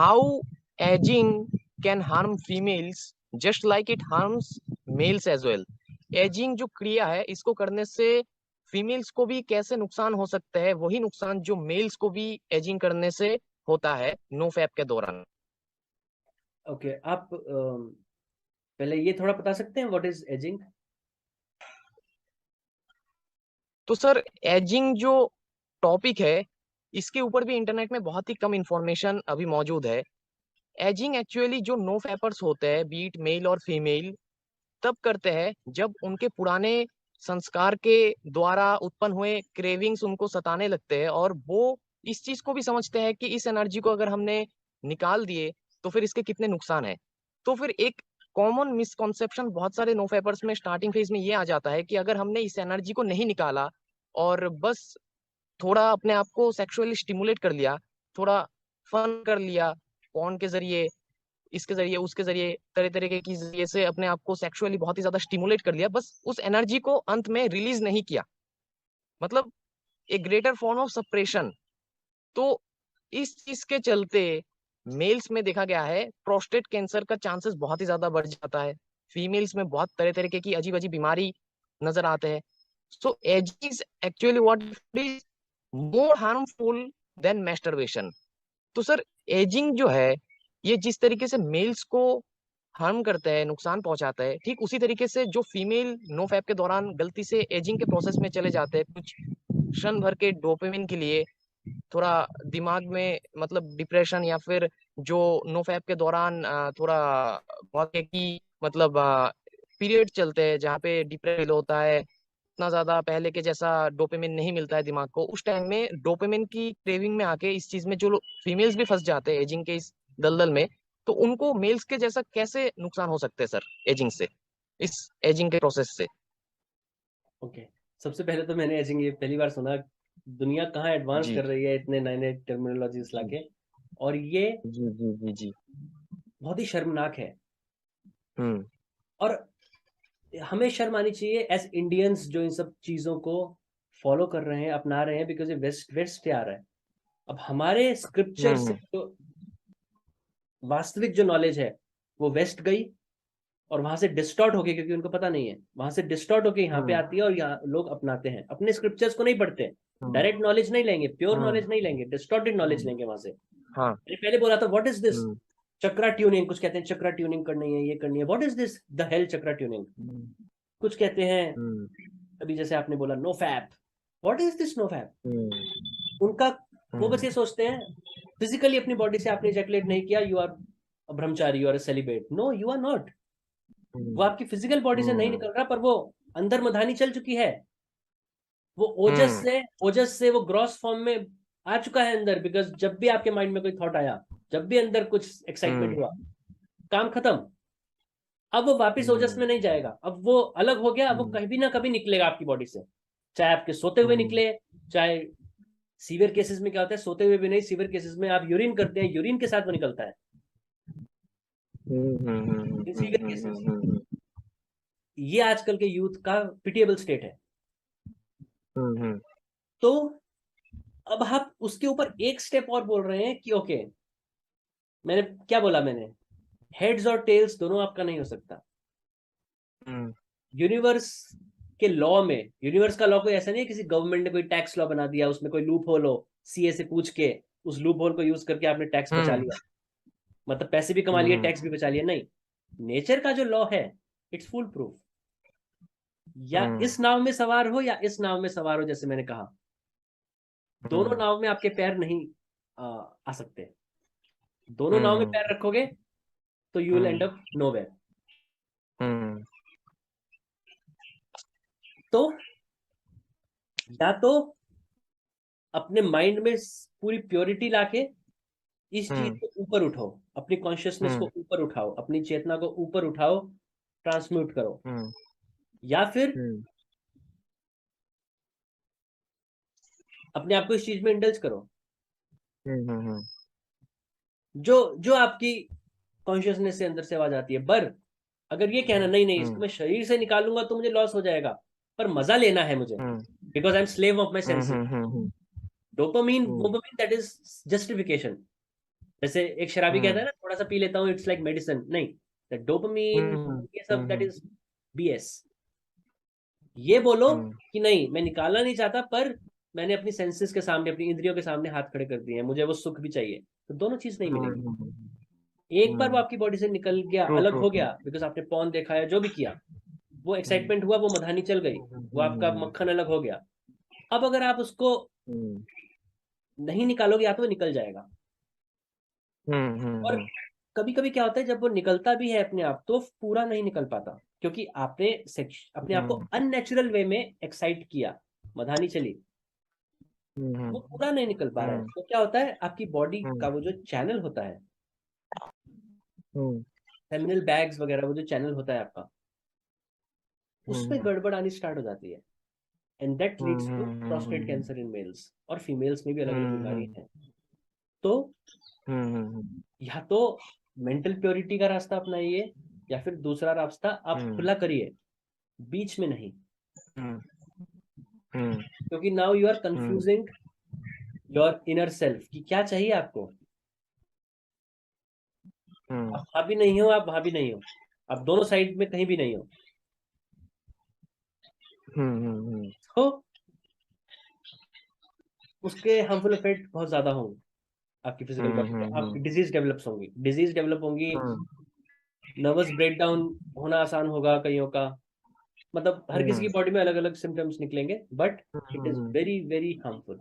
how aging can harm females just like it harms males as well. Ageing जो क्रिया है इसको करने से फीमेल्स को भी कैसे नुकसान हो सकता है, वही नुकसान जो मेल्स को भी एजिंग करने से होता है नो फैप के दौरान। ओके, आप पहले ये थोड़ा बता सकते हैं व्हाट इज एजिंग? तो सर एजिंग जो टॉपिक है इसके ऊपर भी इंटरनेट में बहुत ही कम इंफॉर्मेशन अभी मौजूद है। एजिंग एक्चुअली जो नो फैपर्स होते हैं बीट मेल और फीमेल तब करते हैं जब उनके पुराने संस्कार के द्वारा उत्पन्न हुए क्रेविंग्स उनको सताने लगते हैं और वो इस चीज को भी समझते हैं कि इस एनर्जी को अगर हमने निकाल दिए तो फिर इसके कितने नुकसान है। तो फिर एक कॉमन मिसकॉन्सेप्शन बहुत सारे नो फैपर्स में स्टार्टिंग फेज में ये आ जाता है कि अगर हमने इस एनर्जी को नहीं निकाला और बस थोड़ा अपने आप को सेक्सुअली स्टिमुलेट कर लिया, थोड़ा फन कर लिया पॉर्न के जरिए, इसके जरिए उसके जरिए तरह तरह के जरिए से अपने आप को सेक्सुअली बहुत ही ज्यादा स्टिमुलेट कर लिया, बस उस एनर्जी को अंत में रिलीज नहीं किया, मतलब एक ग्रेटर फॉर्म ऑफ सप्रेशन। तो इस चीज के चलते मेल्स में देखा गया है प्रोस्टेट कैंसर का चांसेस बहुत ही ज्यादा बढ़ जाता है। फीमेल्स में बहुत तरह तरीके की अजीब अजीब बीमारी नजर आते हैं। So age is actually what is more harmful than masturbation. तो सर एजिंग जो है ये जिस तरीके से मेल्स को हार्म करता है, नुकसान पहुंचाता है, ठीक उसी तरीके से जो फीमेल नो फैप के दौरान गलती से एजिंग के प्रोसेस में चले जाते हैं कुछ क्षण भर के डोपामिन के लिए, थोड़ा दिमाग में मतलब डिप्रेशन या फिर जो नो फैप के दौरान थोड़ा बहुत है कि मतलब पीरियड चलते हैं जहाँ पे डिप्रेशन होता है, इतना ज्यादा पहले के जैसा डोपामिन नहीं मिलता है दिमाग को, उस टाइम में डोपामिन की क्रेविंग में आके इस चीज में जो फीमेल्स भी फंस जाते हैं एजिंग के इस दलदल में, तो उनको मेल्स के जैसा कैसे नुकसान हो सकते हैं सर एजिंग से, इस एजिंग के प्रोसेस से। ओके, सबसे पहले तो मैंने एजिंग ये पहली बार सुना। दुनिया कहाँ एडवांस जी कर रही है इतने नए नए टर्मिनोलॉजीज जी लाके, और ये जी जी जी जी। बहुत ही शर्मनाक है। हम्म और हमें शर्म आनी चाहिए एज इंडियंस जो इन सब चीजों को फॉलो कर रहे हैं, अपना रहे हैं, बिकॉज ये वेस्ट वेस्ट से आ रहा है। अब हमारे स्क्रिप्चर से हम्म जो वास्तविक जो नॉलेज है वो वेस्ट गई, और वहां से डिस्टॉर्ट होके, क्योंकि उनको पता नहीं है, वहां से डिस्टॉर्ट होके यहाँ पे हम्म आती है, और यहाँ लोग अपनाते हैं, अपने स्क्रिप्चर्स को नहीं पढ़ते, हम्म डायरेक्ट नॉलेज नहीं लेंगे, प्योर हम्म नॉलेज नहीं लेंगे, डिस्टॉर्टेड नॉलेज हम्म, लेंगे वहां से। हाँ। मैंने पहले बोला था what is this hmm chakra tuning, कुछ कहते हैं चक्रा ट्यूनिंग करनी है, ये करनी है, what is this the hell chakra tuning, hmm कुछ कहते हैं। हम्म अभी जैसे आपने बोला no fap, what is this no fap? Hmm उनका, वो बस हम्म ये सोचते हैं फिजिकली अपनी बॉडी से आपने इजैकुलेट नहीं किया, you are brahmachari, you are celibate. No, you are not. वो आपकी फिजिकल बॉडी से नहीं हम्म निकल रहा, पर वो अंदर मधानी चल चुकी है, वो हम्म ओजस से वो ग्रॉस फॉर्म में आ चुका है अंदर। बिकॉज जब भी आपके माइंड में कोई थॉट आया, जब भी अंदर कुछ एक्साइटमेंट हम्म हुआ, काम खत्म। अब वो वापस ओजस हम्म में नहीं जाएगा, अब वो अलग हो गया, अब वो हम्म कभी ना कभी निकलेगा आपकी बॉडी से, चाहे आपके सोते हुए हम्म निकले, चाहे सीवियर केसेस में क्या होता है, सोते हुए भी नहीं, सीवियर केसेस में आप यूरिन करते हैं, यूरिन के साथ वो निकलता है इन सीवियर केसेस। ये आजकल के यूथ का पिटिएबल स्टेट है। तो अब आप उसके ऊपर एक स्टेप और बोल रहे हैं कि ओके, मैंने क्या बोला, मैंने हेड्स और टेल्स दोनों आपका नहीं हो सकता। यूनिवर्स के लॉ में, यूनिवर्स का लॉ कोई ऐसा नहीं है किसी गवर्नमेंट ने कोई टैक्स लॉ बना दिया, उसमें कोई लूप होल हो, सीए से पूछ के उस लूप होल को यूज करके आपने टैक्स बचा लिया, मतलब पैसे भी कमा लिए, टैक्स भी बचा लिया। नहीं, नेचर का जो लॉ है इट्स फुल प्रूफ। या इस नाव में सवार हो या इस नाव में सवार हो, जैसे मैंने कहा, दोनों नाव में आपके पैर नहीं आ सकते। दोनों नाव में पैर रखोगे तो you will and up nowhere. तो या तो अपने माइंड में पूरी प्योरिटी लाके इस चीज को ऊपर उठाओ, अपनी कॉन्शियसनेस को ऊपर उठाओ, अपनी चेतना को ऊपर उठाओ, ट्रांसम्यूट करो, या फिर अपने आप को इस चीज में इंडल्ज करो जो जो आपकी कॉन्शियसनेस से अंदर से आवाज आती है। पर अगर ये कहना नहीं नहीं इसको मैं शरीर से निकालूंगा तो मुझे लॉस हो जाएगा, पर मजा लेना है मुझे, because I am slave of my senses, dopamine, that is justification. जैसे एक शराबी कहता है हम्म ना, थोड़ा सा पी लेता हूँ, इट्स लाइक मेडिसिन। नहीं, द डोपामीन, हम्म ये सब दैट हम्म इज बीएस। ये बोलो हम्म कि नहीं, मैं निकालना नहीं चाहता, पर मैंने अपनी सेंसेस के सामने, अपनी इंद्रियों के सामने हाथ खड़े कर दिए हैं, मुझे वो सुख भी चाहिए, तो दोनों चीज नहीं मिलेगी। हम्म एक बार वो आपकी बॉडी से निकल गया, ट्रू अलग ट्रू हो ट्रू गया, बिकॉज आपने पॉन देखा है, जो भी किया, वो हम्म एक्साइटमेंट हुआ, वो मधानी चल गई, वो आपका हम्म मक्खन अलग हो गया। अब अगर आप उसको हम्म नहीं निकालोगे, या तो वो निकल जाएगा। और हम्म कभी कभी क्या होता है, जब वो निकलता भी है अपने आप, तो पूरा नहीं निकल पाता, क्योंकि आपने अपने आप को हम्म अननेचुरल वे में एक्साइट किया, मधानी चली, हम्म वो पूरा नहीं निकल पा रहा है। हम्म तो क्या होता है, आपकी बॉडी हम्म का वो जो चैनल होता है, हम्म सेमिनल बैग्स वगैरह, वो जो चैनल होता है आपका, उसमें हम्म गड़बड़ आनी स्टार्ट हो जाती है, and that leads to prostate hmm cancer in males. और फीमेल्स में भी अलग अलग बीमारी हम्म है। तो हम्म या तो मेंटल प्योरिटी का रास्ता अपनाइए, या फिर दूसरा रास्ता आप खुला करिए, बीच में नहीं। क्योंकि now you are confusing your inner self कि क्या चाहिए आपको। आप हाँ भी नहीं हो, आप वहां भी नहीं हो, आप दोनों साइड में कहीं भी नहीं हो। तो उसके हार्मफुल इफेक्ट बहुत ज्यादा होंगे आपकी फिजिकल बॉडी पे। आपकी डिजीज डेवलप्स होंगी, डिजीज डेवलप होंगी, नर्वस ब्रेकडाउन होना आसान होगा कईयों का। मतलब हर किसी की बॉडी में अलग अलग सिम्टम्स निकलेंगे, but it is very very harmful.